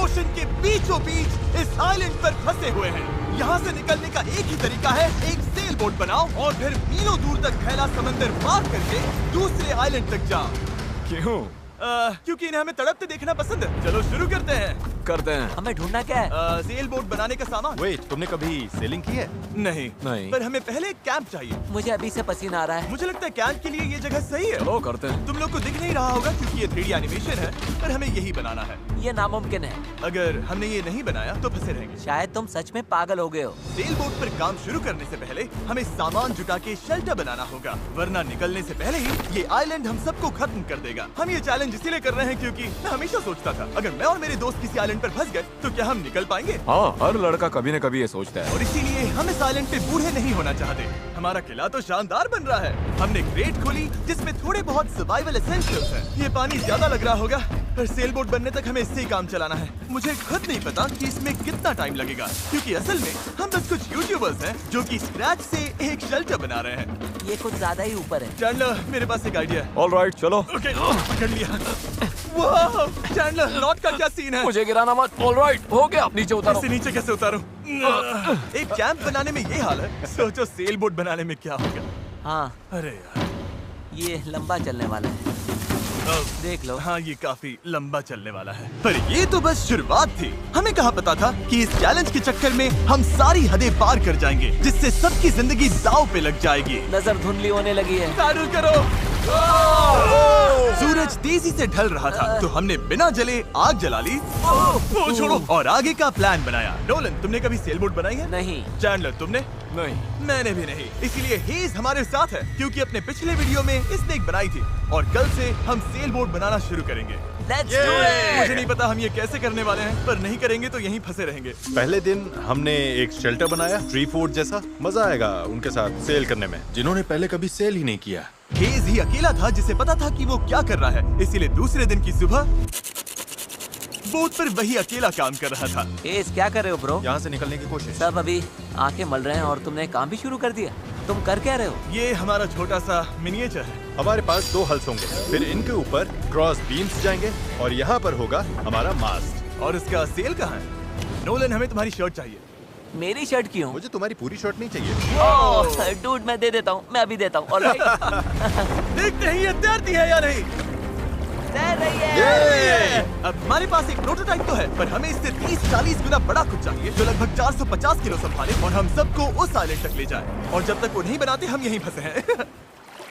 Ocean के बीचों बीच इस आइलैंड पर फंसे हुए हैं। यहाँ से निकलने का एक ही तरीका है, एक सेल बोट बनाओ और फिर मीलों दूर तक फैला समंदर पार करके दूसरे आइलैंड तक जाओ। क्यों? क्योंकि इन्हें हमें तड़पते देखना पसंद है। चलो शुरू करते हैं। हमें ढूंढना क्या है? सेल बोट बनाने का सामान। वेट, तुमने कभी सेलिंग की है? नहीं, पर हमें पहले एक कैंप चाहिए। मुझे अभी से पसीना आ रहा है। मुझे लगता है कैंप के लिए ये जगह सही है। चलो करते हैं। तुम लोग को दिख नहीं रहा होगा क्योंकि ये 3D एनिमेशन है, पर हमें यही बनाना है। ये नामुमकिन है। अगर हमने ये नहीं बनाया तो फंसे रहेंगे। शायद तुम सच में पागल हो गए हो। सेल बोट पर काम शुरू करने से पहले हमें सामान जुटा के शेल्टर बनाना होगा, वरना निकलने से पहले ही ये आइलैंड हम सबको खत्म कर देगा। हम ये चैलेंज इसीलिए कर रहे हैं क्योंकि मैं हमेशा सोचता था अगर मैं और मेरे दोस्त किसी आइलैंड पर फंस गए तो क्या हम निकल पाएंगे? हाँ, हर लड़का कभी न कभी ये सोचता है। और इसीलिए हम इस आइलैंड पे बूढ़े नहीं होना चाहते। हमारा किला तो शानदार बन रहा है। हमने क्रेट खोली जिसमें थोड़े बहुत सर्वाइवल एसेंशियल्स हैं। ये पानी ज्यादा लग रहा होगा, पर सेल बोट बनने तक हमें इससे ही काम चलाना है। मुझे खुद नहीं पता कि इसमें कितना टाइम लगेगा, क्योंकि असल में हम बस कुछ यूट्यूबर्स हैं जो कि स्क्रैच से एक शेल्टर बना रहे हैं। ये कुछ ज्यादा ही ऊपर है। चैंडलर, मेरे पास एक आइडिया है। ऑलराइट, चलो। ओके, पकड़ लिया। वाह, चैंडलर, नॉट का क्या सीन है? मुझे गिराना मत। ऑलराइट, हो गया, नीचे उतारो। इससे नीचे कैसे उतारूं? एक कैंप बनाने में ये हाल है, सोचो सेल बोट बनाने में क्या होगा। हाँ, अरे यार, ये लंबा चलने वाला है। देख लो। हाँ, ये काफी लंबा चलने वाला है, पर ये तो बस शुरुआत थी। हमें कहाँ पता था कि इस चैलेंज के चक्कर में हम सारी हदें पार कर जाएंगे, जिससे सबकी जिंदगी दांव पे लग जाएगी। नजर धुंधली होने लगी है। पैडल करो। सूरज तेजी से ढल रहा था, तो हमने बिना जले आग जला ली। वो छोड़ो, और आगे का प्लान बनाया। नोलन, तुमने कभी सेल बोट बनाई है? नहीं। चैंडलर, तुमने? नहीं। मैंने भी नहीं। इसीलिए हेज हमारे साथ है, क्योंकि अपने पिछले वीडियो में इसने एक बनाई थी, और कल से हम सेल बोट बनाना शुरू करेंगे। Let's do it! मुझे नहीं पता हम ये कैसे करने वाले हैं, पर नहीं करेंगे तो यहीं फंसे रहेंगे। पहले दिन हमने एक शेल्टर बनाया, ट्री फूड जैसा। मजा आएगा उनके साथ सेल करने में, जिन्होंने पहले कभी सेल ही नहीं किया। हेज ही अकेला था जिसे पता था कि वो क्या कर रहा है, इसीलिए दूसरे दिन की सुबह बोट पर वही अकेला काम कर रहा था। हेज, क्या कर रहे हो ब्रो? यहाँ से निकलने की कोशिश। सब अभी आंखें मल रहे हैं और तुमने काम भी शुरू कर दिया। तुम कर क्या रहे हो? ये हमारा छोटा सा मिनिएचर है। हमारे पास 2 हल्स होंगे, फिर इनके ऊपर क्रॉस बीम्स जाएंगे और यहाँ पर होगा हमारा मास्ट। और इसका सेल कहाँ है? नोलन, हमें तुम्हारी शर्ट चाहिए। मेरी शर्ट क्यों? मुझे तुम्हारी पूरी शर्ट नहीं चाहिए। डूड, मैं दे देता हूँ, मैं अभी देता हूँ। ऑलराइट। देखते हैं ये तैरती है या नहीं। तैर रही है। अब हमारे पास एक प्रोटोटाइप तो है, पर हमें इससे 30-40 गुना बड़ा कुछ चाहिए, जो लगभग 450 किलो संभाले और हम सबको उस आइलैंड तक ले जाए। और जब तक वो नहीं बनाते, हम यहीं फंसे हैं।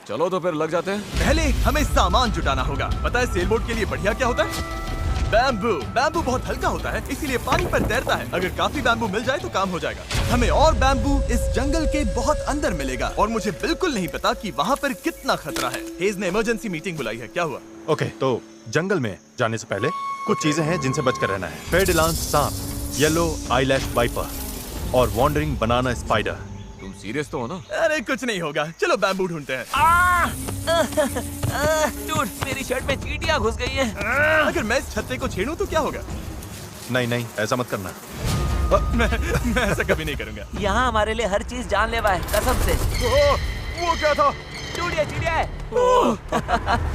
चलो तो फिर लग जाते हैं। पहले हमें सामान जुटाना होगा। पता है सेल बोट के लिए बढ़िया क्या होता है? बैम्बू। बैम्बू बहुत हल्का होता है, इसीलिए पानी पर तैरता है। अगर काफी बैम्बू मिल जाए तो काम हो जाएगा। हमें और बैम्बू इस जंगल के बहुत अंदर मिलेगा, और मुझे बिल्कुल नहीं पता कि वहाँ पर कितना खतरा है। हेज ने इमरजेंसी मीटिंग बुलाई है, क्या हुआ? ओके, तो जंगल में जाने से पहले कुछ चीजें हैं जिनसे बचकर रहना है। फेडिलांस सांप, येलो आईलैश वाइपर और वॉन्डरिंग बनाना स्पाइडर। तुम सीरियस तो हो ना? अरे कुछ नहीं होगा, चलो बैम्बू ढूंढते हैं। डूड, मेरी शर्ट में चींटियां घुस गई हैं। अगर मैं इस छत्ते को छेड़ूं तो क्या होगा? नहीं नहीं, ऐसा मत करना। मैं ऐसा कभी नहीं करूंगा। यहाँ हमारे लिए हर चीज जानलेवा है, कसम से। वो क्या था? डूड, ये चिड़िया है।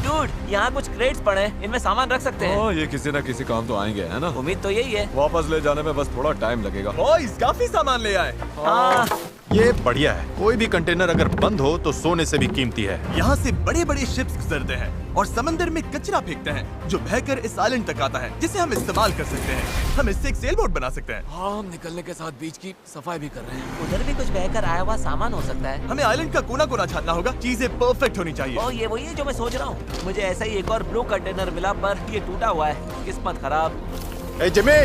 डूड, यहाँ कुछ क्रेट्स पड़े हैं, इनमें सामान रख सकते हैं। हाँ, ये किसी न किसी काम तो आएंगे, है ना? उम्मीद तो यही है। वापस ले जाने में बस थोड़ा टाइम लगेगा। बॉयज, काफी सामान ले आए। हाँ। ये बढ़िया है। कोई भी कंटेनर अगर बंद हो तो सोने से भी कीमती है। यहाँ से बड़े बड़े शिप्स गुजरते हैं और समंदर में कचरा फेंकते हैं, जो बहकर इस आइलैंड तक आता है, जिसे हम इस्तेमाल कर सकते हैं। हम इससे एक सेल बोट बना सकते हैं। हाँ, हम निकलने के साथ बीच की सफाई भी कर रहे हैं। उधर भी कुछ बहकर आया हुआ सामान हो सकता है। हमें आइलैंड का कोना कोना छानना होगा, चीजें परफेक्ट होनी चाहिए। ओ, ये वही है जो मैं सोच रहा हूँ। मुझे ऐसा ही एक और ब्लू कंटेनर मिला, पर ये टूटा हुआ है। किस्मत खराब। ए जिमी,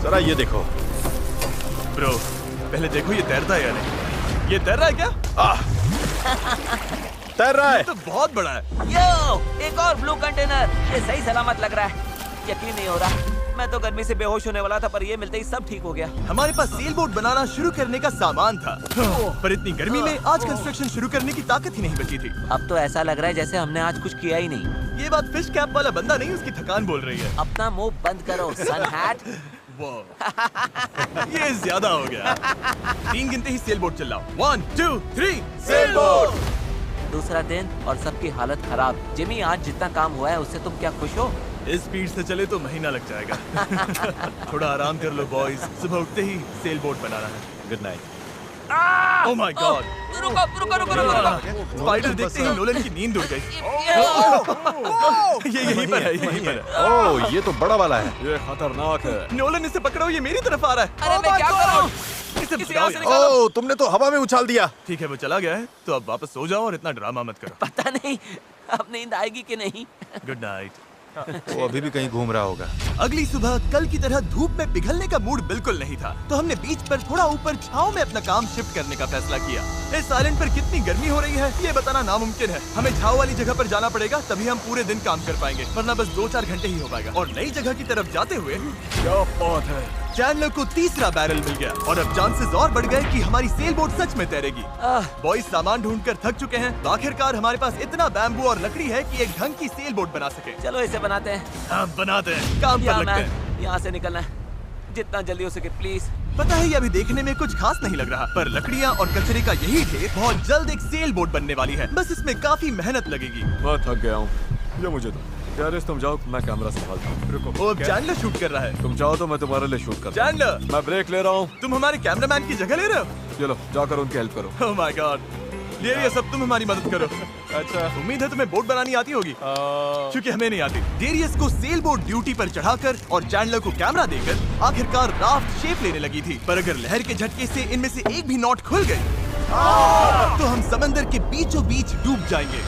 जरा ये देखो। ब्रो, पहले देखो ये तैरता है या नहीं। ये तैर रहा है क्या? तैर रहा है। तो बहुत बड़ा है। यो, एक और ब्लू कंटेनर। ये सही सलामत लग रहा है। यकीन नहीं हो रहा। मैं तो गर्मी से बेहोश होने वाला था, पर ये मिलते ही सब ठीक हो गया। हमारे पास सेल बोट बनाना शुरू करने का सामान था, पर इतनी गर्मी में आज कंस्ट्रक्शन शुरू करने की ताकत ही नहीं बची थी। अब तो ऐसा लग रहा है जैसे हमने आज कुछ किया ही नहीं। ये बात फिश कैप वाला बंदा नहीं, उसकी थकान बोल रही है। अपना मुंह बंद करो, सन हैट। ये ज्यादा हो गया। 3 गिनते ही सेल बोट चलाओ। 1 2 3 सेल बोट। दूसरा दिन और सबकी हालत खराब। जिमी, आज जितना काम हुआ है उससे तुम क्या खुश हो? इस स्पीड से चले तो महीना लग जाएगा। थोड़ा आराम कर लो बॉयज, सुबह उठते ही सेल बोट बनाना है। Good night. Oh my God, रुको रुको रुको रुको। स्पाइडर देखते ही नोलन की नींद उड़ गई। ये यहीं पर है, यहीं पर है। ओह, ये तो बड़ा वाला है। ये खतरनाक है। नोलन इसे पकड़ो, ये मेरी तरफ आ रहा है। अरे मैं क्या कर रहा हूँ? इसे किसी भगाओ और से यार। निकालो। ओह, तुमने तो हवा में उछाल दिया। ठीक है, वो चला गया है, तो अब वापस सो जाओ और इतना ड्रामा मत करो। पता नहीं अब नींद आएगी कि नहीं। Good night. वो अभी भी कहीं घूम रहा होगा। अगली सुबह कल की तरह धूप में पिघलने का मूड बिल्कुल नहीं था, तो हमने बीच पर थोड़ा ऊपर छांव में अपना काम शिफ्ट करने का फैसला किया। इस आइलैंड पर कितनी गर्मी हो रही है ये बताना नामुमकिन है। हमें छांव वाली जगह पर जाना पड़ेगा, तभी हम पूरे दिन काम कर पाएंगे, वरना बस 2-4 घंटे ही हो पाएगा। और नई जगह की तरफ जाते हुए क्या बात है। चैंडलर को तीसरा बैरल मिल गया और अब चांसेस और बढ़ गए कि हमारी सेल बोट सच में तैरेगी। बॉयज सामान ढूंढकर थक चुके हैं, तो आखिरकार हमारे पास इतना बैम्बू और लकड़ी है कि एक ढंग की सेल बोट बना सके। चलो इसे बनाते हैं। हाँ, बनाते हैं, काम पर लगते हैं। यहाँ से निकलना है जितना जल्दी हो सके प्लीज। पता है ये अभी देखने में कुछ खास नहीं लग रहा, पर लकड़ियाँ और कचरे का यही ढेर बहुत जल्द एक सेल बोट बनने वाली है। बस इसमें काफी मेहनत लगेगी। मैं थक गया हूँ, ये मुझे दो। गैरेज तुम जाओ, मैं कैमरा संभालता हूँ। रुको, वो अब चैंडलर शूट कर रहा है। तुम जाओ तो मैं तुम्हारे लिए शूट करता चैंडलर, हूँ। मैं ब्रेक ले रहा हूँ। तुम हमारे कैमरामैन की जगह ले रहे हो? चलो जाकर उनकी हेल्प करो। ओह माय गॉड, ये सब तुम हमारी मदद करो। अच्छा। उम्मीद है तुम्हें बोट बनानी आती होगी, क्योंकि हमें नहीं आती। डेरियस को सेल बोट ड्यूटी पर चढ़ाकर और चैंडलर को कैमरा देकर आखिरकार राफ्ट शेप लेने लगी थी, पर अगर लहर के झटके से इनमें से एक भी नॉट खुल गई तो हम समंदर के बीचों बीच डूब जाएंगे।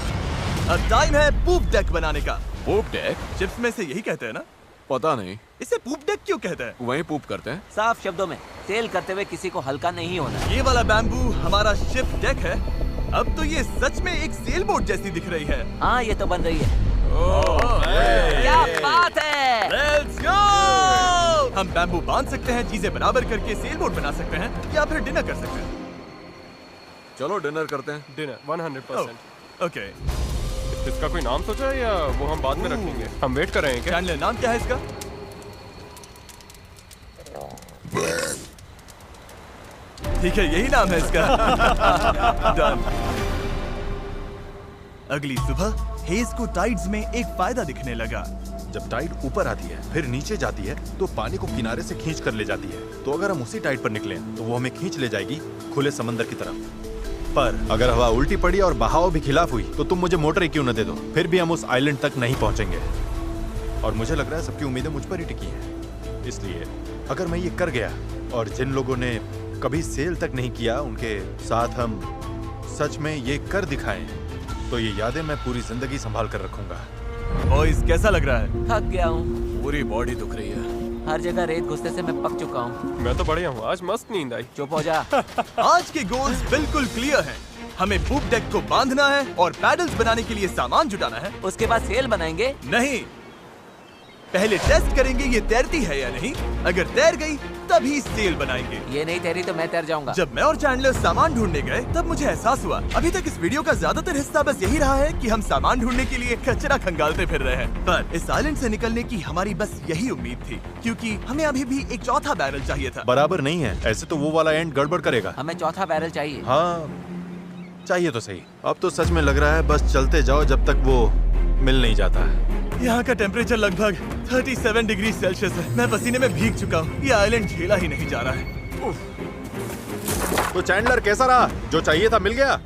अब टाइम है पूप डेक बनाने का। पूप डेक? शिप्स में से यही कहते हैं ना? पता नहीं, इसे पूप डेक क्यों कहते हैं? वहीं पूप करते हैं। साफ शब्दों में सेल करते हुए किसी को हल्का नहीं होना। ये वाला बैम्बू हमारा शिप डेक है। अब तो ये सच में एक सेल बोट जैसी दिख रही है। हाँ ये तो बन रही है। क्या बात है। Let's go! हम बैम्बू बांध सकते हैं, चीजें बराबर करके सेल बोट बना सकते हैं, या फिर डिनर कर सकते हैं। चलो डिनर करते हैं। डिनर 100%। ओके, इसका कोई नाम सोचा है या वो हम बाद में रखेंगे? हम वेट कर रहे हैं क्या? चैंडलर नाम क्या है इसका? ठीक है, यही नाम है इसका। Done. अगली सुबह हेज को टाइड्स में एक फायदा दिखने लगा। जब टाइड ऊपर आती है फिर नीचे जाती है तो पानी को किनारे से खींच कर ले जाती है। तो अगर हम उसी टाइड पर निकलें तो वो हमें खींच ले जाएगी खुले समंदर की तरफ। पर अगर हवा उल्टी पड़ी और बहाव भी खिलाफ हुई तो तुम मुझे मोटर ही क्यों न दे दो, फिर भी हम उस आइलैंड तक नहीं पहुंचेंगे। और मुझे लग रहा है सबकी उम्मीदें मुझ पर ही टिकी हैं। इसलिए अगर मैं ये कर गया और जिन लोगों ने कभी सेल तक नहीं किया उनके साथ हम सच में ये कर दिखाएं, तो ये यादें मैं पूरी जिंदगी संभाल कर रखूंगा। बॉयज कैसा लग रहा है? थक गया हूँ, पूरी बॉडी दुख रही है। हर जगह रेत घुसने से मैं पक चुका हूँ। मैं तो बढ़िया हूँ, आज मस्त नींद आई। चुप हो जा। आज के गोल्स बिल्कुल क्लियर हैं। हमें पूप डेक को बांधना है और पैडल्स बनाने के लिए सामान जुटाना है। उसके बाद सेल बनाएंगे। नहीं, पहले टेस्ट करेंगे ये तैरती है या नहीं। अगर तैर गई तभी सेल बनाएंगे। ये नहीं तैरी तो मैं तैर जाऊंगा। जब मैं और चैंडलर सामान ढूंढने गए तब मुझे एहसास हुआ अभी तक इस वीडियो का ज्यादातर हिस्सा बस यही रहा है कि हम सामान ढूंढने के लिए कचरा खंगालते फिर रहे हैं। पर इस आइलैंड से निकलने की हमारी बस यही उम्मीद थी, क्योंकि हमें अभी भी एक चौथा बैरल चाहिए था। बराबर नहीं है, ऐसे तो वो वाला एंड गड़बड़ करेगा। हमें चौथा बैरल चाहिए। हाँ चाहिए तो सही। अब तो सच में लग रहा है बस चलते जाओ जब तक वो मिल नहीं जाता है। यहाँ का टेम्परेचर लगभग 37 डिग्री सेल्सियस है। मैं पसीने में भीग चुका हूँ। ये आइलैंड झेला ही नहीं जा रहा है। तो चैंडलर कैसा रहा? जो चाहिए था मिल गया?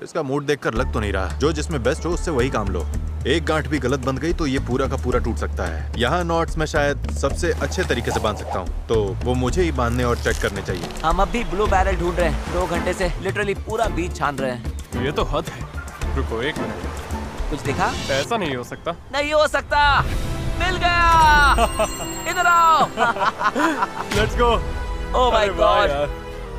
इसका मूड देखकर लग तो नहीं रहा। जो जिसमें बेस्ट हो उससे वही काम लो। एक गांठ भी गलत बंध गई तो ये पूरा का पूरा टूट सकता है। यहाँ नॉट्स में शायद सबसे अच्छे तरीके से बांध सकता हूँ, तो वो मुझे ही बांधने और चेक करने चाहिए। हम अब भी ब्लू बैरल ढूंढ रहे हैं। 2 घंटे से लिटरली पूरा बीच छान रहे हैं। ये तो हद है। रुको 1 मिनट, कुछ दिखा? ऐसा नहीं हो सकता। नहीं हो सकता। मिल गया। इधर आओ। Let's go. ओह माय अरे वाह गॉड। यार।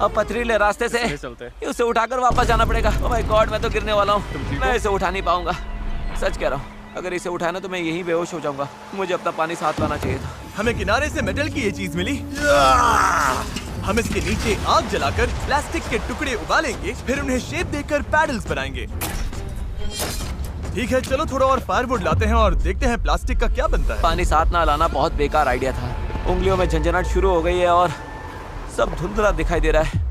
अब पथरीले रास्ते से चलते। उसे उठाकर वापस जाना पड़ेगा। ओह माय गॉड, मैं तो गिरने वाला हूँ। तुम ठीक मैं हो? इसे उठा नहीं पाऊंगा। सच कह रहा हूँ, अगर इसे उठाना तो मैं यहीं बेहोश हो जाऊंगा। मुझे अपना पानी साथ लाना चाहिए था। हमें किनारे से मेटल की ये चीज मिली। हम इसके नीचे आग जलाकर प्लास्टिक के टुकड़े उबालेंगे, फिर उन्हें शेप देकर पैडल्स बनाएंगे। ठीक है, चलो थोड़ा और फायरवुड लाते हैं और देखते हैं प्लास्टिक का क्या बनता है। पानी साथ ना लाना बहुत बेकार आइडिया था। उंगलियों में झंझनाहट शुरू हो गई है और सब धुंधला दिखाई दे रहा है।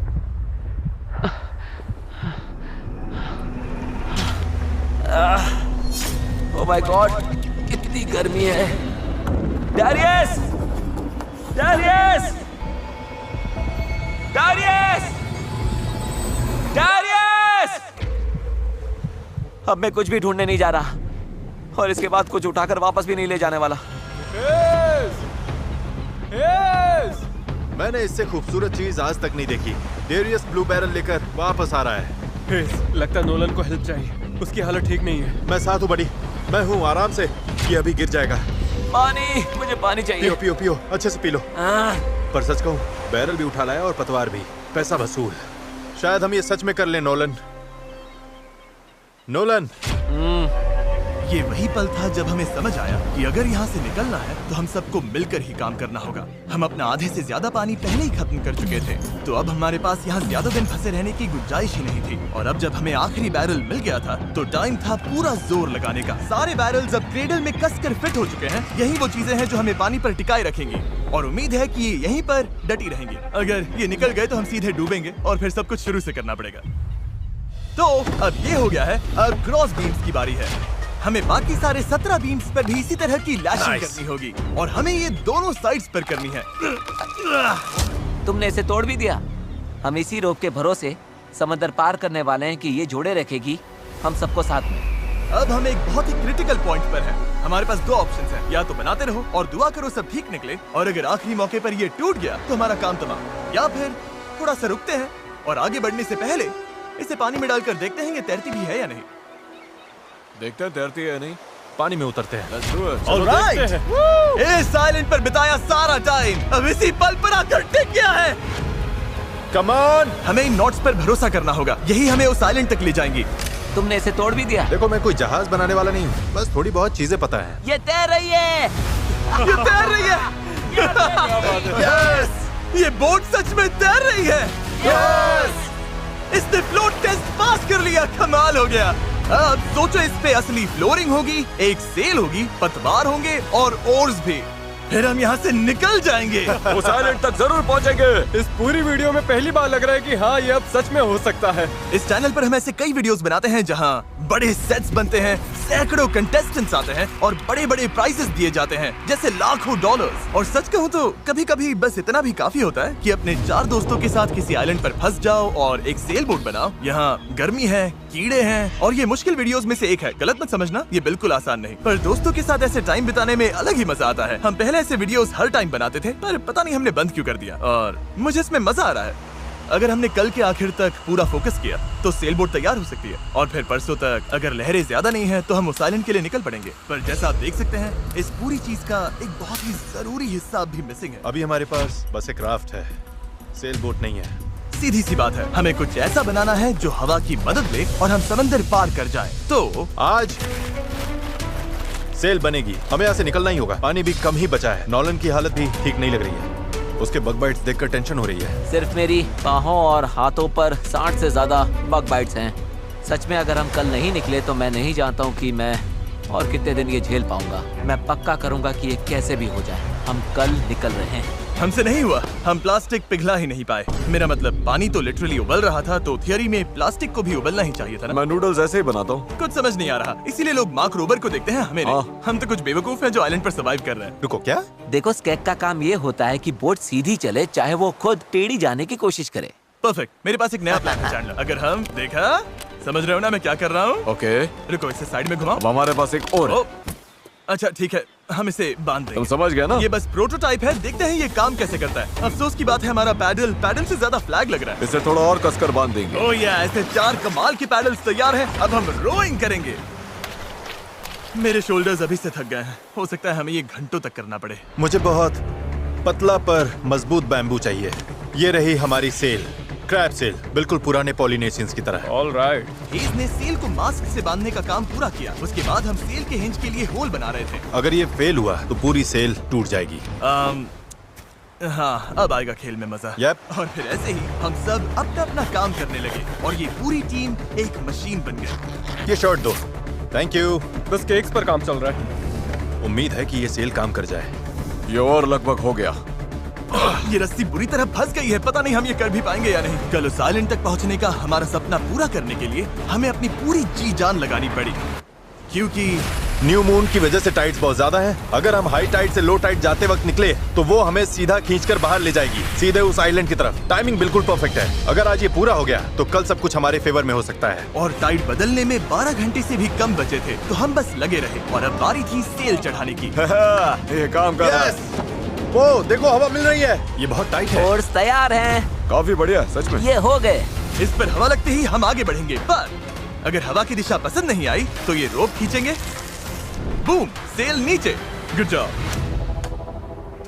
ओह माय गॉड, कितनी गर्मी है। डैरियस! डैरियस! डैरियस! डैरियस! अब मैं कुछ भी ढूंढने नहीं जा रहा और इसके बाद कुछ उठाकर वापस भी नहीं ले जाने वाला। मैंने इससे खूबसूरत चीज आज तक नहीं देखी। डेरियस ब्लू बैरल लेकर वापस आ रहा है। लगता है नोलन को हेल्प चाहिए, उसकी हालत ठीक नहीं है। मैं साथ हूँ बड़ी, मैं हूँ आराम से। ये अभी गिर जाएगा। पानी, मुझे पानी चाहिए। पियो पियो पियो, अच्छे से पी लो। पर सच कहूँ, बैरल भी उठा लाया और पतवार भी। पैसा वसूल। शायद हम ये सच में कर लें नोलन। नोलन। ये वही पल था जब हमें समझ आया कि अगर यहाँ से निकलना है तो हम सबको मिलकर ही काम करना होगा। हम अपना आधे से ज्यादा पानी पहले ही खत्म कर चुके थे, तो अब हमारे पास यहाँ ज्यादा दिन फंसे रहने की गुंजाइश ही नहीं थी। और अब जब हमें आखिरी बैरल मिल गया था तो टाइम था पूरा जोर लगाने का। सारे बैरल्स अब क्रेडल में कसकर फिट हो चुके हैं। यही वो चीजें हैं जो हमें पानी पर टिकाए रखेंगी और उम्मीद है कि ये यहीं पर डटी रहेंगी। अगर ये निकल गए तो हम सीधे डूबेंगे और फिर सब कुछ शुरू से करना पड़ेगा। तो अब ये हो गया है, अब क्रॉस बीम्स की बारी है। हमें बाकी सारे 17 बीम्स पर भी इसी तरह की लैशिंग करनी होगी और हमें ये दोनों साइड्स पर करनी है। तुमने इसे तोड़ भी दिया। हम इसी रोप के भरोसे समंदर पार करने वाले हैं कि ये जोड़े रखेगी हम सबको साथ में। अब हम एक बहुत ही क्रिटिकल पॉइंट पर हैं। हमारे पास दो ऑप्शंस हैं, या तो बनाते रहो और दुआ करो सब ठीक निकले, और अगर आखिरी मौके पर ये टूट गया तो हमारा काम तमाम। या फिर थोड़ा सा रुकते हैं और आगे बढ़ने से पहले इसे पानी में डालकर देखते हैं ये तैरती भी है या नहीं। देखते हैं तैरती है या नहीं। पानी में उतरते हैं। Let's do it. ऑलराइट, इस आइलैंड पर बिताया सारा टाइम अब इसी पल पर आकर टिक गया है। Come on. हमें इन नोट्स पर भरोसा करना होगा, यही हमें उस आइलैंड तक ले जाएंगी। तुमने इसे तोड़ भी दिया। देखो, मैं कोई जहाज बनाने वाला नहीं हूँ, बस थोड़ी बहुत चीजें पता है। ये तैर रही है। ये तैर रही है। यस, ये बोट सच में तैर रही है। यस, इसने फ्लोट टेस्ट पास कर लिया। कमाल हो गया। अब सोचो, इस पे असली फ्लोरिंग होगी, एक सेल होगी, पतवार होंगे और ओर्स भी। फिर हम यहाँ से निकल जाएंगे। उस आइलैंड तक जरूर पहुंचेंगे। इस पूरी वीडियो में पहली बार लग रहा है कि हाँ, ये अब सच में हो सकता है। इस चैनल पर हम ऐसे कई वीडियोस बनाते हैं जहाँ बड़े सेट्स बनते हैं, सैकड़ों कंटेस्टेंट्स आते हैं और बड़े बड़े प्राइजेस दिए जाते हैं, जैसे लाखों डॉलर्स। और सच कहूँ तो कभी कभी बस इतना भी काफी होता है कि अपने 4 दोस्तों के साथ किसी आइलैंड पर फंस जाओ और एक सेल बोट बनाओ। यहाँ गर्मी है, कीड़े हैं और ये मुश्किल वीडियोस में से एक है। गलत मत समझना, ये बिल्कुल आसान नहीं, पर दोस्तों के साथ ऐसे टाइम बिताने में अलग ही मजा आता है। हम पहले ऐसे वीडियोस हर टाइम बनाते थे, पर पता नहीं हमने बंद क्यों कर दिया, और मुझे इसमें मजा आ रहा है। अगर हमने कल के आखिर तक पूरा फोकस किया तो सेल बोट तैयार हो सकती है, और फिर परसों तक अगर लहरें ज्यादा नहीं है तो हम उस आइलैंड के लिए निकल पड़ेंगे। पर जैसा आप देख सकते हैं, इस पूरी चीज का एक बहुत ही जरूरी हिस्सा भी मिसिंग है। अभी हमारे पास बस एक राफ्ट है, सेल बोट नहीं है। सीधी सी बात है, हमें कुछ ऐसा बनाना है जो हवा की मदद ले और हम समंदर पार कर जाएं। तो आज सेल बनेगी, हमें यहाँ से निकलना ही होगा। पानी भी कम ही बचा है। नॉलन की हालत भी ठीक नहीं लग रही है, उसके बग बाइट्स देखकर टेंशन हो रही है। सिर्फ मेरी बाहों और हाथों पर 60 से ज्यादा बग बाइट्स हैं। सच में अगर हम कल नहीं निकले तो मैं नहीं जानता हूँ कि मैं और कितने दिन ये झेल पाऊंगा। मैं पक्का करूंगा कि ये कैसे भी हो जाए। हम कल निकल रहे हैं। हमसे नहीं हुआ, हम प्लास्टिक पिघला ही नहीं पाए। मेरा मतलब पानी तो लिटरली उबल रहा था, तो थियरी में प्लास्टिक को भी उबलना ही चाहिए था ना। मैं नूडल्स ऐसे ही बनाता हूँ। कुछ समझ नहीं आ रहा, इसीलिए लोग मार्क रोबर को देखते हैं, हमें नहीं। हम तो कुछ बेवकूफ हैं जो आइलैंड पर सर्वाइव कर रहे हैं। रुको, क्या? देखो, स्केक का काम ये होता है कि बोट सीधी चले, चाहे वो खुद टेढ़ी जाने की कोशिश करे। परफेक्ट, मेरे पास एक नया प्लान है चैंडलर। अगर हम देखा, समझ रहे हो ना मैं क्या कर रहा हूँ? ओके, रुको, इसे साइड में घुमाओ। अब हमारे पास एक और है। अच्छा ठीक है, हम इसे बांध देंगे। तुम समझ गया ना? ये बस प्रोटोटाइप है, देखते हैं ये काम कैसे करता है। अफसोस की बात है, हमारा पैडल से ज्यादा फ्लैग लग रहा है। इसे थोड़ा और कसकर बांध देंगे। ओह या, ऐसे 4 कमाल के पैडल्स तैयार हैं। अब हम रोइंग करेंगे। मेरे शोल्डर्स अभी से थक गए हैं, हो सकता है हमें ये घंटों तक करना पड़े। मुझे बहुत पतला पर मजबूत बैम्बू चाहिए। ये रही हमारी सेल, क्रैब सेल, बिल्कुल पुराने पॉलिनेशियंस की तरह। All right. हेज ने सेल को मास्क से बांधने का काम पूरा किया। उसके बाद हम सेल के हिंज के लिए होल बना रहे थे। अगर ये फेल हुआ तो पूरी सेल टूट जाएगी। हाँ, अब आएगा खेल में मजा। Yep. और फिर ऐसे ही हम सब अपना अपना काम करने लगे और ये पूरी टीम एक मशीन बन गई। ये शॉट दो। Thank you. बस केक्स पर काम चल रहा है। उम्मीद है कि ये सेल काम कर जाए। ये और लगभग हो गया। ये रस्सी बुरी तरह फंस गई है, पता नहीं हम ये कर भी पाएंगे या नहीं। कल उस आइलैंड तक पहुंचने का हमारा सपना पूरा करने के लिए हमें अपनी पूरी जी जान लगानी पड़ी, क्योंकि न्यू मून की वजह से टाइड्स बहुत ज्यादा हैं। अगर हम हाई टाइड से लो टाइड जाते वक्त निकले तो वो हमें सीधा खींचकर बाहर ले जाएगी, सीधे उस आइलैंड की तरफ। टाइमिंग बिल्कुल परफेक्ट है। अगर आज ये पूरा हो गया तो कल सब कुछ हमारे फेवर में हो सकता है। और टाइड बदलने में 12 घंटे से भी कम बचे थे, तो हम बस लगे रहे और अब बारी थी सेल चढ़ाने की। ये काम कर रहा है। Yes! वो देखो हवा मिल रही है। ये बहुत टाइट है। फोर्स तैयार हैं। काफी बढ़िया, सच में। ये हो गए। इस पर हवा लगते ही हम आगे बढ़ेंगे, पर अगर हवा की दिशा पसंद नहीं आई तो ये रोप खींचेंगे। बूम, सेल नीचे। Good job.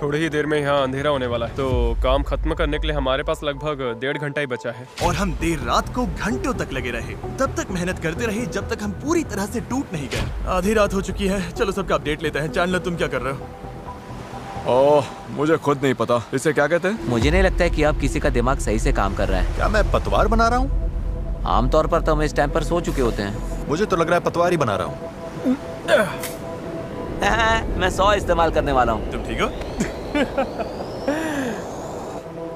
थोड़ी ही देर में यहाँ अंधेरा होने वाला है, तो काम खत्म करने के लिए हमारे पास लगभग 1.5 घंटा ही बचा है। और हम देर रात को घंटों तक लगे रहे, तब तक मेहनत करते रहे जब तक हम पूरी तरह से टूट नहीं गए। आधी रात हो चुकी है, चलो सबका अपडेट लेते हैं। चैंडलर, तुम क्या कर रहे हो? ओह, मुझे खुद नहीं पता इसे क्या कहते हैं। मुझे नहीं लगता है कि अब किसी का दिमाग सही से काम कर रहा है। क्या मैं पतवार बना रहा हूँ? आमतौर पर तो हम इस टाइम पर सो चुके होते हैं। मुझे तो लग रहा है पतवार ही बना रहा हूँ। मैं 100 इस्तेमाल करने वाला हूँ। तुम ठीक हो?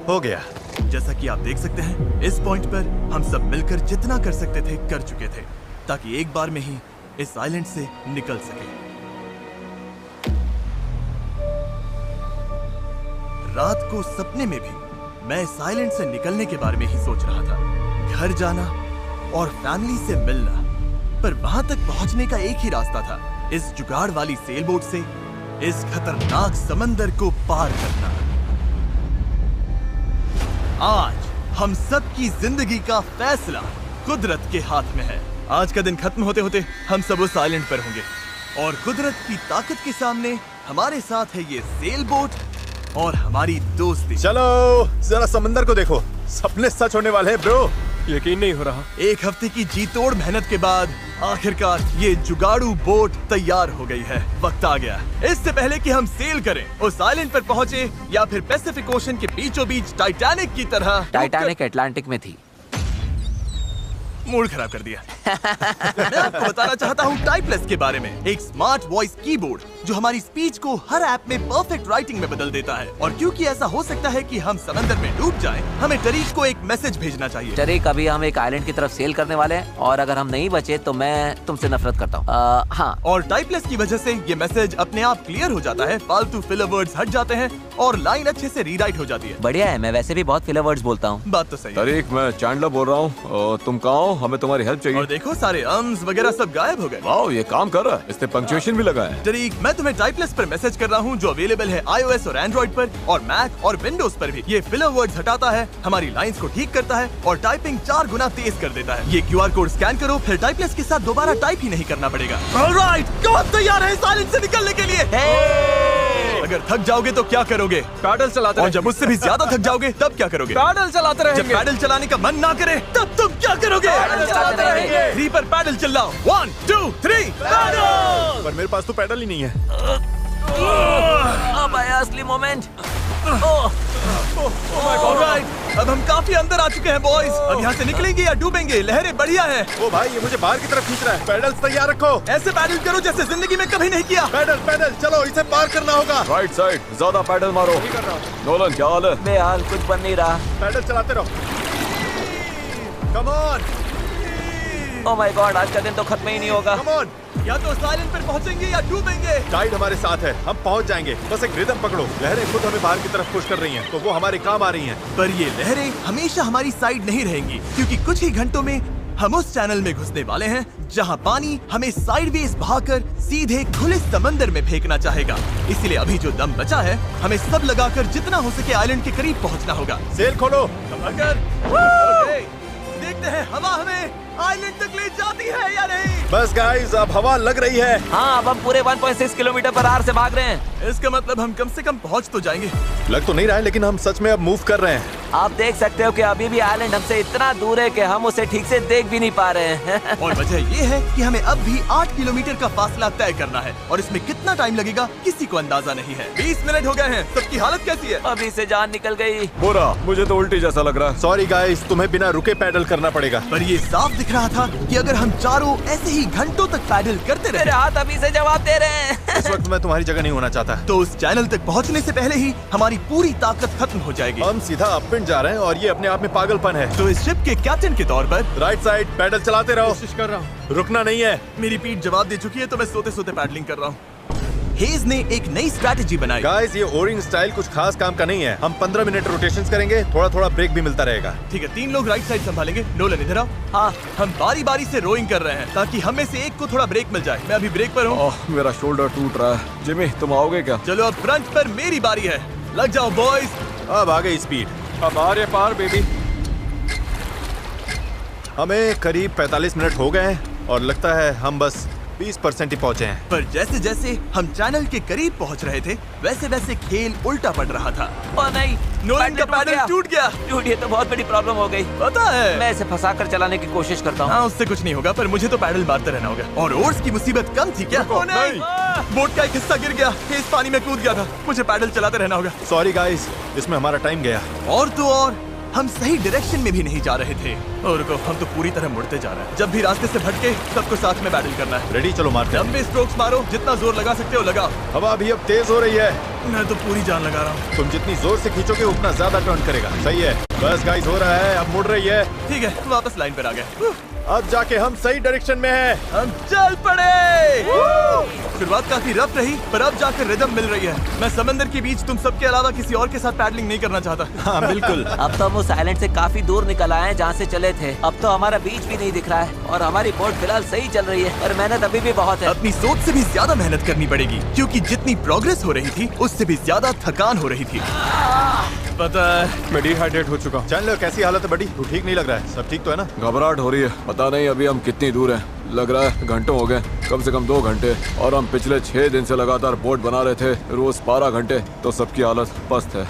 हो गया। जैसा कि आप देख सकते हैं, इस पॉइंट पर हम सब मिलकर जितना कर सकते थे कर चुके थे, ताकि एक बार में ही इस आइलैंड से निकल सके। रात को सपने में भी मैं इस आइलैंड से निकलने के बारे में ही सोच रहा था। घर जाना और फैमिली से मिलना, पर वहां तक पहुंचने का एक ही रास्ता था, इस जुगाड़ वाली सेल बोट से इस खतरनाक समंदर को पार करना। आज हम सब की जिंदगी का फैसला कुदरत के हाथ में है। आज का दिन खत्म होते होते हम सब उस आइलैंड पर होंगे, और कुदरत की ताकत के सामने हमारे साथ है ये सेल बोट और हमारी दोस्ती। चलो जरा समंदर को देखो, सपने सच होने वाले हैं ब्रो। यकीन नहीं हो रहा। एक हफ्ते की जी तोड़ मेहनत के बाद आखिरकार ये जुगाड़ू बोट तैयार हो गई है। वक्त आ गया, इससे पहले कि हम सेल करें, उस आइलैंड पर पहुंचे या फिर पैसिफिक ओशन के बीचों बीच टाइटैनिक की तरह। टाइटैनिक अटलांटिक में थी। मूड खराब कर दिया। मैं आपको बताना चाहता हूँ टाइपलेस के बारे में, एक स्मार्ट वॉइस कीबोर्ड जो हमारी स्पीच को हर ऐप में परफेक्ट राइटिंग में बदल देता है। और क्योंकि ऐसा हो सकता है कि हम समंदर में डूब जाएं, हमें टरीक को एक मैसेज भेजना चाहिए। टरीक, अभी हम एक आइलैंड की तरफ सेल करने वाले हैं, और अगर हम नहीं बचे तो मैं तुमसे नफरत करता हूँ। हाँ। और टाइपलेस की वजह से ये मैसेज अपने आप क्लियर हो जाता है, फालतू फिलर वर्ड्स हट जाते हैं और लाइन अच्छे से रीराइट हो जाती है। बढ़िया है, मैं वैसे भी बहुत फिलर वर्ड्स बोलता हूँ। बात तो सही है। तरीक, मैं चैंडलर बोल रहा हूँ। तुम कहाँ हो? हमें तुम्हारी हेल्प चाहिए। और देखो सारे अम्स वगैरह सब गायब हो गए। वाओ, ये काम कर रहा है। इसने पंक्चुएशन भी लगा है। टरीक, मैं तुम्हें टाइपलेस पर मैसेज कर रहा हूँ जो अवेलेबल है iOS और एंड्रॉइड पर, और मैक और विंडोज पर भी। ये फिलर वर्ड्स हटाता है, हमारी लाइंस को ठीक करता है और टाइपिंग 4 गुना तेज कर देता है। ये QR कोड स्कैन करो, फिर टाइपलेस के साथ दोबारा टाइप ही नहीं करना पड़ेगा। ऑलराइट, कौन तैयार है इस आइलैंड से निकलने के लिए? अगर थक जाओगे तो क्या करोगे? पैडल चलाते और जब उससे भी ज्यादा थक जाओगे तब क्या करोगे? पैडल चलाते जब रहेंगे। पैडल चलाने का मन ना करे तब तुम क्या करोगे? पैडल चलाते रहेंगे। 3 पर पैडल चिल्लाओ। 1 2 3 पैडल। पर मेरे पास तो पैडल ही नहीं है। अब आया असली मोमेंट। ऑलराइट, अब हम काफी अंदर आ चुके हैं बॉयज। अब यहाँ से निकलेंगे या डूबेंगे? लहरें बढ़िया है। ओ भाई, ये मुझे बाहर की तरफ खींच रहा है। पैडल्स तैयार रखो। ऐसे पैडल करो जैसे जिंदगी में कभी नहीं किया। पैडल पैडल, चलो इसे पार करना होगा। राइट साइड, ज्यादा पैडल मारो। नोलन, क्या हाल है? बेहाल, कुछ बन नहीं रहा। पैडल चलाते रहो। Come on, oh my God, आज का दिन तो खत्म ही नहीं होगा। Come on. या तो साइलेंट पर पहुंचेंगे या डूबेंगे। टाइड हमारे साथ है, हम पहुंच जाएंगे। बस एक रिदम पकड़ो। लहरें खुद हमें बाहर की तरफ पुश कर रही हैं, तो वो हमारे काम आ रही हैं। पर ये लहरें हमेशा हमारी साइड नहीं रहेंगी, क्योंकि कुछ ही घंटों में हम उस चैनल में घुसने वाले हैं जहां पानी हमें साइडवेज बहाकर सीधे खुले समंदर में फेंकना चाहेगा। इसीलिए अभी जो दम बचा है, हमें सब लगाकर जितना हो सके आइलैंड के करीब पहुंचना होगा। सेल खोलो। ओके, देखते हैं हवा हमें आइलैंड तक ले जाती है या नहीं। बस गाइस, अब हवा लग रही है। हाँ, अब हम पूरे 1.6 किलोमीटर पर आवर से भाग रहे हैं। इसका मतलब हम कम से कम पहुंच तो जाएंगे। लग तो नहीं रहा है, लेकिन हम सच में अब मूव कर रहे हैं। आप देख सकते हो कि अभी भी आइलैंड हमसे इतना दूर है कि हम उसे ठीक से देख भी नहीं पा रहे हैं। और वजह ये है कि हमें अब भी 8 किलोमीटर का फासला तय करना है, और इसमें कितना टाइम लगेगा किसी को अंदाजा नहीं है। 20 मिनट हो गए हैं। सबकी हालत कैसी है? अभी से जान निकल गई। बुरा, मुझे तो उल्टी जैसा लग रहा है। सॉरी गाइस, तुम्हें बिना रुके पैडल करना पड़ेगा। पर ये साफ दिख रहा था कि अगर हम चारों ऐसे ही घंटों तक पैडल करते मेरे रहे हाथ अभी से जवाब दे रहे हैं। इस वक्त मैं तुम्हारी जगह नहीं होना चाहता। तो उस चैनल तक पहुंचने से पहले ही हमारी पूरी ताकत खत्म हो जाएगी। हम सीधा अपविंड जा रहे हैं और ये अपने आप में पागलपन है। तो इस शिप के कैप्टन के तौर पर राइट साइड पैडल चलाते रहो, कोशिश कर रहा हूँ। रुकना नहीं है। मेरी पीठ जवाब दे चुकी है, तो मैं सोते सोते पैडलिंग कर रहा हूँ। हेज ने एक नई स्ट्रैटेजी बनाई। गाइस, ये ओरिंग स्टाइल कुछ खास काम का नहीं है। हम 15 मिनट रोटेशंस करेंगे, थोड़ा थोड़ा ब्रेक भी मिलता रहेगा। ठीक है, 3 लोग राइट साइड संभालेंगे। नोलन इधर आओ। हाँ, हम बारी बारी से रोइंग कर रहे हैं ताकि हम में से एक को थोड़ा ब्रेक मिल जाए। मैं अभी ब्रेक पर हूँ। ओह, मेरा शोल्डर टूट रहा है। जिमी, तुम आओगे क्या? चलो अब फ्रंट पर मेरी बारी है। लग जाओ बॉयज। अब आ गई स्पीड। अब आ रहे पार बेबी। हमें करीब 45 मिनट हो गए हैं और लगता है हम बस 20% ही पहुंचे हैं। पर जैसे जैसे हम चैनल के करीब पहुंच रहे थे, वैसे वैसे खेल उल्टा पड़ रहा था। ओ नहीं, नोलन का पैडल टूट गया। टूट, ये तो बहुत बड़ी प्रॉब्लम हो गई। पता है, मैं इसे फंसा कर चलाने की कोशिश करता हूँ। हाँ, उससे कुछ नहीं होगा, पर मुझे तो पैडल मारते रहना होगा। और ओर्स की मुसीबत कम थी क्या? ओ नहीं, बोट का एक हिस्सा गिर गया। इस पानी में कूद गया था। मुझे पैडल चलाते रहना होगा। सॉरी गाइस, इसमें हमारा टाइम गया। और तो और हम सही डायरेक्शन में भी नहीं जा रहे थे। और रुको, हम तो पूरी तरह मुड़ते जा रहे हैं। जब भी रास्ते से भटके, सबको साथ में पैडल करना है। रेडी, चलो मारते हैं। लंबे स्ट्रोक्स मारो, जितना जोर लगा सकते हो लगाओ। हवा भी अब तेज हो रही है। मैं तो पूरी जान लगा रहा हूँ। तुम जितनी जोर से खींचोगे उतना ज्यादा टर्न करेगा। सही है, बस गाइस हो रहा है, अब मुड़ रही है। ठीक है, वापस लाइन पर आ गए। अब जाके हम सही डायरेक्शन में हैं। हम चल पड़े। शुरुआत काफी रफ रही, पर अब जाकर रिदम मिल रही है। मैं समंदर के बीच तुम सबके अलावा किसी और के साथ पैडलिंग नहीं करना चाहता। हाँ बिल्कुल। अब तो हम उस आइलैंड से काफी दूर निकल आए हैं जहाँ से चले थे। अब तो हमारा बीच भी नहीं दिख रहा है और हमारी बोट फिलहाल सही चल रही है, पर मेहनत अभी भी बहुत है। अपनी सोच से भी ज्यादा मेहनत करनी पड़ेगी, क्योंकि जितनी प्रोग्रेस हो रही थी उससे भी ज्यादा थकान हो रही थी। पता है, मैं डिहाइड्रेट हो चुका हूँ। चैनलर, कैसी हालत है बड़ी? तू ठीक नहीं लग रहा है। सब ठीक तो है ना? घबराहट हो रही है। पता नहीं अभी हम कितनी दूर हैं। लग रहा है घंटों हो गए, कम से कम 2 घंटे। और हम पिछले 6 दिन से लगातार बोट बना रहे थे, रोज 12 घंटे। तो सबकी हालत पस्त है।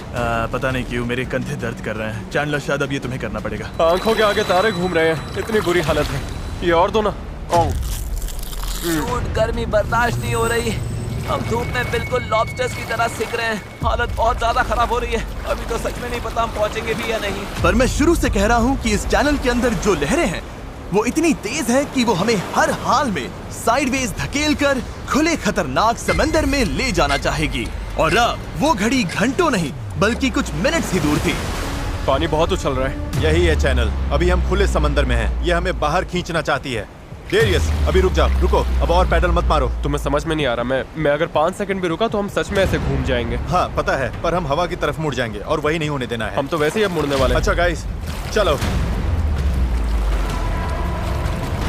पता नहीं क्यों मेरे कंधे दर्द कर रहे हैं। चैंडलर, शायद अब ये तुम्हें करना पड़ेगा। आंखों के आगे तारे घूम रहे हैं, इतनी बुरी हालत है। ये और दो ना। शूट, गर्मी बर्दाश्त नहीं हो रही। हम धूप में बिल्कुल लॉबस्टर्स की तरह सिक रहे हैं। हालत बहुत ज्यादा खराब हो रही है। अभी तो सच में नहीं पता हम पहुंचेंगे भी या नहीं। पर मैं शुरू से कह रहा हूँ कि इस चैनल के अंदर जो लहरें हैं वो इतनी तेज है कि वो हमें हर हाल में साइडवेज धकेल कर खुले खतरनाक समंदर में ले जाना चाहेगी। और अब वो घड़ी घंटों नहीं बल्कि कुछ मिनट्स ही दूर थी। पानी बहुत उछल रहा है। यही है चैनल। अभी हम खुले समंदर में हैं। ये हमें बाहर खींचना चाहती है। डेरियस, अभी रुक जाओ। रुको, अब और पैडल मत मारो। तुम्हें समझ में नहीं आ रहा। मैं अगर 5 सेकंड भी रुका तो हम सच में ऐसे घूम जाएंगे। हाँ पता है, पर हम हवा की तरफ मुड़ जाएंगे और वही नहीं होने देना है। हम तो वैसे ही अब मुड़ने वाले हैं। अच्छा गाइस, चलो।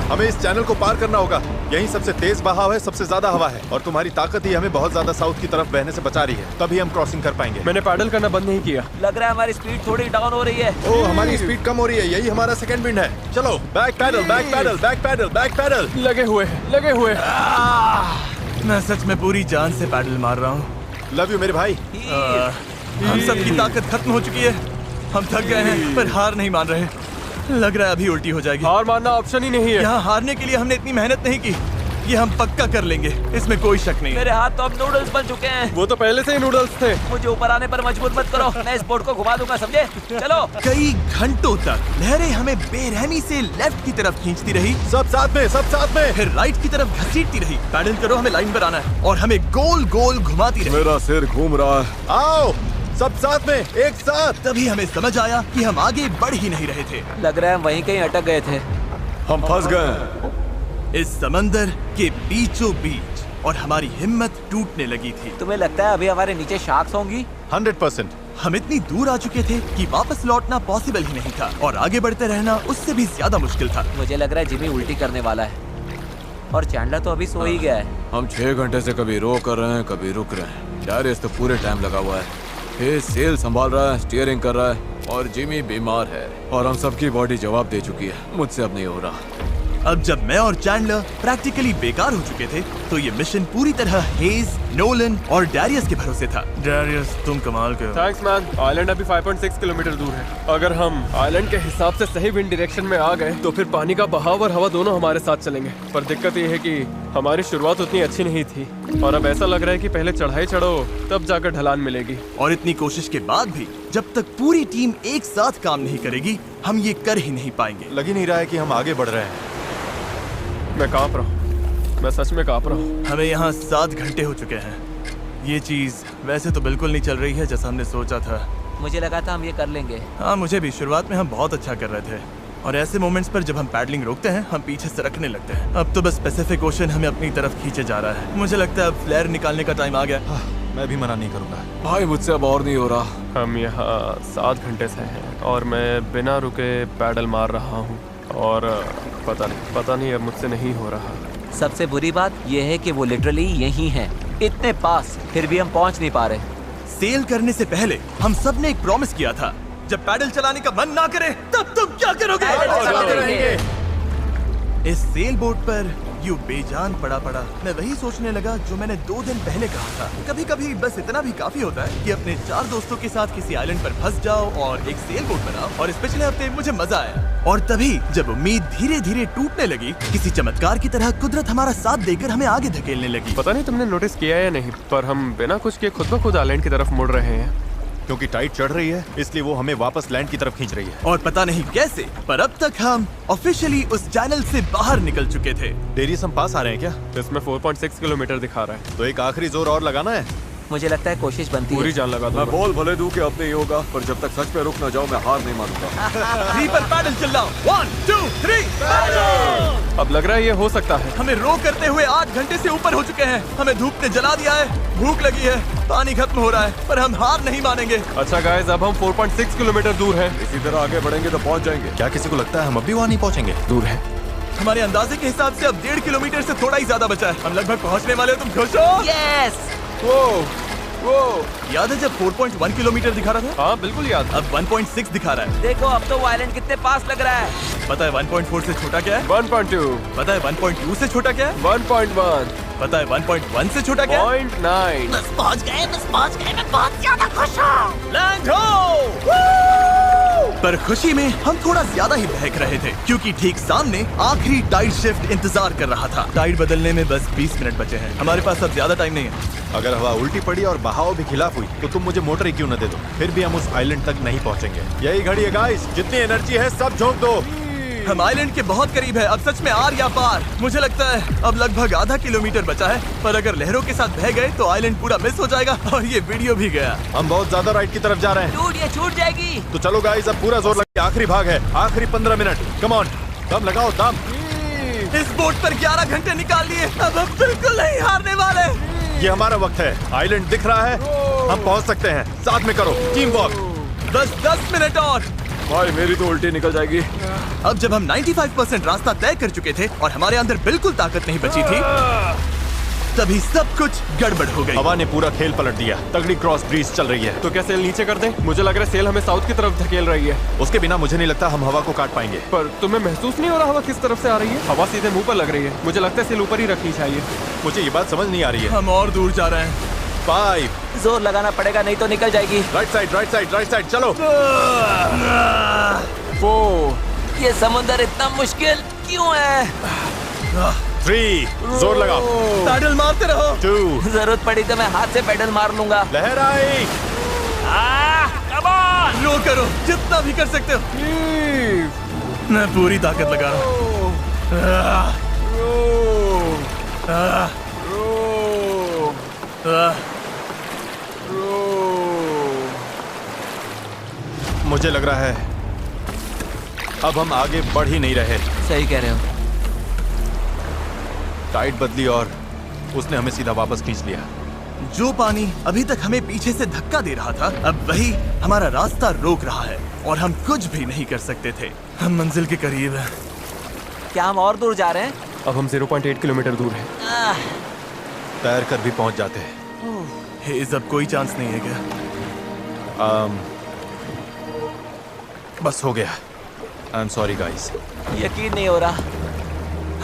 हमें इस चैनल को पार करना होगा। यही सबसे तेज बहाव है, सबसे ज्यादा हवा है और तुम्हारी ताकत ही हमें बहुत ज्यादा साउथ की तरफ बहने से बचा रही है। तभी हम क्रॉसिंग कर पाएंगे। मैंने पैडल करना बंद नहीं किया। लग रहा है हमारी स्पीड थोड़ी डाउन हो रही है। ओह, हमारी स्पीड कम हो रही है। यही हमारा सेकंड विंड है। चलो, back paddle, back paddle, back paddle, back paddle. लगे हुए हैं, लगे हुए हैं। मैं सच में पूरी जान से पैडल मार रहा हूँ। लव यू मेरे भाई। हम सबकी ताकत खत्म हो चुकी है। हम थक गए हैं, पर हार नहीं मान रहे। लग रहा है अभी उल्टी हो जाएगी। हार मानना ऑप्शन ही नहीं है। यहाँ हारने के लिए हमने इतनी मेहनत नहीं की। ये हम पक्का कर लेंगे, इसमें कोई शक नहीं। मेरे हाथ तो अब नूडल्स बन चुके हैं। वो तो पहले से ही नूडल्स थे। मुझे ऊपर आने पर मजबूर मत करो, मैं इस बोट को घुमा दूंगा, समझे? चलो। कई घंटों तक लहरें हमें बेरहमी से लेफ्ट की तरफ खींचती रही, सब साथ में, सब साथ में। फिर राइट की तरफ घसीटती रही। पैडल करो, हमें लाइन पर आना है और हमें गोल गोल घुमाती रही। मेरा सिर घूम रहा है। आओ सब साथ में, एक साथ। तभी हमें समझ आया कि हम आगे बढ़ ही नहीं रहे थे। लग रहा है हम वहीं कहीं अटक गए थे। हम फंस गए हैं। इस समंदर के बीचों बीच और हमारी हिम्मत टूटने लगी थी। तुम्हें लगता है अभी हमारे नीचे शार्क्स होंगी? 100%। हम इतनी दूर आ चुके थे कि वापस लौटना पॉसिबल ही नहीं था और आगे बढ़ते रहना उससे भी ज्यादा मुश्किल था। मुझे लग रहा है जिमी उल्टी करने वाला है और चैंडलर तो अभी सो ही गया है। हम 6 घंटे से कभी रो कर रहे हैं, कभी रुक रहे हैं। डैरियस तो पूरे टाइम लगा हुआ है। हे सेल संभाल रहा है, स्टीयरिंग कर रहा है और जिमी बीमार है और हम सबकी बॉडी जवाब दे चुकी है। मुझसे अब नहीं हो रहा। अब जब मैं और चैंडलर प्रैक्टिकली बेकार हो चुके थे तो ये मिशन पूरी तरह हेज, नोलन और डैरियस के भरोसे था। डैरियस, तुम कमाल के हो। Thanks man. आइलैंड अभी 5.6 किलोमीटर दूर है। अगर हम आइलैंड के हिसाब से सही विंड डायरेक्शन में आ गए तो फिर पानी का बहाव और हवा दोनों हमारे साथ चलेंगे। पर दिक्कत ये है कि हमारी शुरुआत उतनी अच्छी नहीं थी और अब ऐसा लग रहा है कि पहले चढ़ाई चढ़ो तब जाकर ढलान मिलेगी। और इतनी कोशिश के बाद भी जब तक पूरी टीम एक साथ काम नहीं करेगी हम ये कर ही नहीं पाएंगे। लग ही नहीं रहा है कि हम आगे बढ़ रहे हैं। मैं कांप रहा हूँ, मैं सच में कांप रहा हूँ। हमें यहाँ 7 घंटे हो चुके हैं। ये चीज वैसे तो बिल्कुल नहीं चल रही है जैसा हमने सोचा था। मुझे लगा था हम ये कर लेंगे। हाँ, मुझे भी। शुरुआत में हम बहुत अच्छा कर रहे थे और ऐसे मोमेंट्स पर जब हम पैडलिंग रोकते हैं हम पीछे सरकने लगते हैं। अब तो बस पैसिफिक ओशन हमें अपनी तरफ खींचे जा रहा है। मुझे लगता है अब फ्लेयर निकालने का टाइम आ गया। मैं भी मना नहीं करूंगा। भाई मुझसे अब और नहीं हो रहा। हम यहाँ 7 घंटे से हैं और मैं बिना रुके पैडल मार रहा हूँ और पता नहीं अब मुझसे नहीं हो रहा। सबसे बुरी बात यह है कि वो लिटरली यहीं हैं, इतने पास, फिर भी हम पहुंच नहीं पा रहे। सेल करने से पहले हम सब ने एक प्रॉमिस किया था, जब पैडल चलाने का मन ना करे तब तुम क्या करोगे? इस सेल बोट पर यूं बेजान पड़ा मैं वही सोचने लगा जो मैंने 2 दिन पहले कहा था। कभी कभी बस इतना भी काफी होता है कि अपने 4 दोस्तों के साथ किसी आइलैंड पर फंस जाओ और एक सेल बोट बनाओ। और इस पिछले हफ्ते मुझे मजा आया। और तभी जब उम्मीद धीरे धीरे टूटने लगी, किसी चमत्कार की तरह कुदरत हमारा साथ देकर हमें आगे धकेलने लगी। पता नहीं तुमने नोटिस किया या नहीं, पर हम बिना कुछ किए खुद ब खुद आइलैंड की तरफ मुड़ रहे हैं। क्योंकि टाइड चढ़ रही है इसलिए वो हमें वापस लैंड की तरफ खींच रही है। और पता नहीं कैसे, पर अब तक हम ऑफिशियली उस चैनल से बाहर निकल चुके थे। डेरियस हम पास आ रहे हैं क्या? इसमें 4.6 किलोमीटर दिखा रहा है। तो एक आखिरी जोर और लगाना है। मुझे लगता है कोशिश बनती पूरी है। जान लगा मैं दूंगा। बोल भले दूं कि अब नहीं होगा, पर जब तक सच में रुक ना जाओ मैं हार नहीं मानूंगा। 3 पर पैडल चलाओ। 1 2 3 अब लग रहा है ये हो सकता है। हमें रो करते हुए 8 घंटे से ऊपर हो चुके हैं। हमें धूप ने जला दिया है, भूख लगी है, पानी खत्म हो रहा है, पर हम हार नहीं मानेंगे। अच्छा गाइस, अब हम 4.6 किलोमीटर दूर हैं। इसी तरह आगे बढ़ेंगे तो पहुंच जाएंगे। क्या किसी को लगता है हम अभी वहाँ नहीं पहुँचेंगे? दूर है। हमारे अंदाजे के हिसाब से अब 1.5 किलोमीटर से थोड़ा ही ज्यादा बचा है। हम लगभग पहुंचने वाले हो। तुम खुश हो? यस! वो याद है जब 4.1 किलोमीटर दिखा रहा था? हाँ बिल्कुल याद। अब 1.6 दिखा रहा है। देखो अब तो वो आइलैंड कितने पास लग रहा है। पता है 1.4 से छोटा क्या है? 1.2, पता है 1.2 से छोटा क्या है? 1.1, पता है 1.1 से छोटा क्या है? 0.9। बस पहुंच गए, मैं बहुत ज्यादा खुश हूँ। लैंड हो! पर खुशी में हम थोड़ा ज्यादा ही बहक रहे थे क्योंकि ठीक सामने आखिरी टाइड शिफ्ट इंतजार कर रहा था। टाइड बदलने में बस 20 मिनट बचे हैं। हमारे पास अब ज्यादा टाइम नहीं है। अगर हवा उल्टी पड़ी और बहाव भी खिलाफ हुई तो तुम मुझे मोटर ही क्यों न दे दो, फिर भी हम उस आइलैंड तक नहीं पहुंचेंगे। यही घड़ी है गाइस, जितनी एनर्जी है सब झोंक दो। हम आइलैंड के बहुत करीब है। अब सच में आर या पार। मुझे लगता है अब लगभग आधा किलोमीटर बचा है, पर अगर लहरों के साथ बह गए तो आइलैंड पूरा मिस हो जाएगा और ये वीडियो भी गया। हम बहुत ज्यादा राइट की तरफ जा रहे हैं। डूड, ये छूट जाएगी। तो चलो गाइस, अब पूरा जोर लगे। आखिरी भाग है, आखिरी 15 मिनट। कम ऑन, दम लगाओ दम। इस बोट पर 11 घंटे निकाल लिए। अब हम बिल्कुल नहीं हारने वाले। ये हमारा वक्त है। आइलैंड दिख रहा है, हम पहुंच सकते हैं। साथ में करो, टीम वर्क। बस 10 मिनट और। भाई मेरी तो उल्टी निकल जाएगी। अब जब हम 95% रास्ता तय कर चुके थे और हमारे अंदर बिल्कुल ताकत नहीं बची थी, तभी सब कुछ गड़बड़ हो गई। हवा ने पूरा खेल पलट दिया। तगड़ी क्रॉस ब्रीज चल रही है। तो क्या सेल नीचे कर दें? मुझे लग रहा है सेल हमें साउथ की तरफ धकेल रही है। उसके बिना मुझे नहीं लगता हम हवा को काट पाएंगे। पर तुम्हें महसूस नहीं हो रहा हवा किस तरफ से आ रही है? हवा सीधे मुंह पर लग रही है। मुझे लगता है सेल ऊपर ही रखनी चाहिए। मुझे ये बात समझ नहीं आ रही है। हम और दूर जा रहे हैं। 5 जोर लगाना पड़ेगा नहीं तो निकल जाएगी। Right side, right side, right side, चलो। 4, ये समुंदर इतना मुश्किल क्यों है? 3, जोर लगाओ। पैडल मारते रहो। 2, जरूरत पड़ी तो मैं हाथ से पेडल मार लूंगा। लहर आई। Come on! रो करो जितना भी कर सकते हो। मैं पूरी ताकत लगा रहा हूँ। मुझे लग रहा है अब हम आगे बढ़ ही नहीं रहे। सही कह रहे हो। टाइड बदली और उसने हमें सीधा वापस खींच लिया। जो पानी अभी तक हमें पीछे से धक्का दे रहा था, अब वही हमारा रास्ता रोक रहा है और हम कुछ भी नहीं कर सकते थे। हम मंजिल के करीब हैं। क्या हम और दूर जा रहे हैं? अब हम 0.8 किलोमीटर दूर हैं। तैर कर भी पहुंच जाते हैं। हेज, अब कोई चांस नहीं है क्या? बस हो गया। I am sorry guys. यकीन नहीं हो रहा।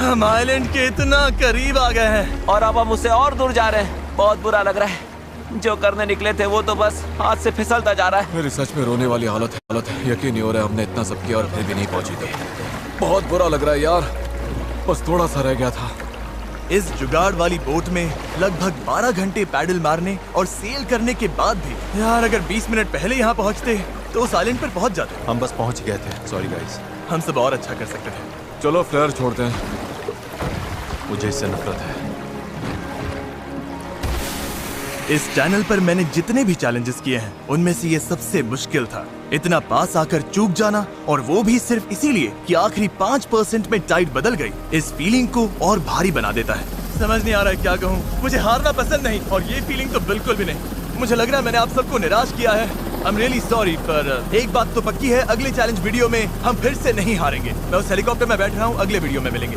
हम आइलैंड के इतना करीब आ गए हैं। और अब हम उससे और दूर जा रहे हैं। बहुत बुरा लग रहा है। जो करने निकले थे वो तो बस हाथ से फिसलता जा रहा है। मेरी सच में रोने वाली हालत है। यकीन नहीं हो रहा है हमने इतना सब किया और फिर भी नहीं पहुंची थी। बहुत बुरा लग रहा है यार। बस थोड़ा सा रह गया था। इस जुगाड़ वाली बोट में लगभग 12 घंटे पैडल मारने और सेल करने के बाद भी यार अगर 20 मिनट पहले यहाँ पहुँचते तो उस आइलैंड पर पहुँच जाते। हम बस पहुंच गए थे। Sorry guys. हम सब और अच्छा कर सकते थे। चलो फ्लेयर छोड़ते हैं। मुझे इससे नफरत है। इस चैनल पर मैंने जितने भी चैलेंजेस किए हैं उनमें से ये सबसे मुश्किल था। इतना पास आकर चूक जाना, और वो भी सिर्फ इसीलिए कि आखिरी 5% में टाइड बदल गई, इस फीलिंग को और भारी बना देता है। समझ नहीं आ रहा है क्या कहूँ। मुझे हारना पसंद नहीं और ये फीलिंग तो बिल्कुल भी नहीं। मुझे लग रहा है मैंने आप सबको निराश किया है। I'm really sorry, पर एक बात तो पक्की है, अगले चैलेंज वीडियो में हम फिर से नहीं हारेंगे। मैं उस हेलीकॉप्टर में बैठ रहा हूँ। अगले वीडियो में मिलेंगे।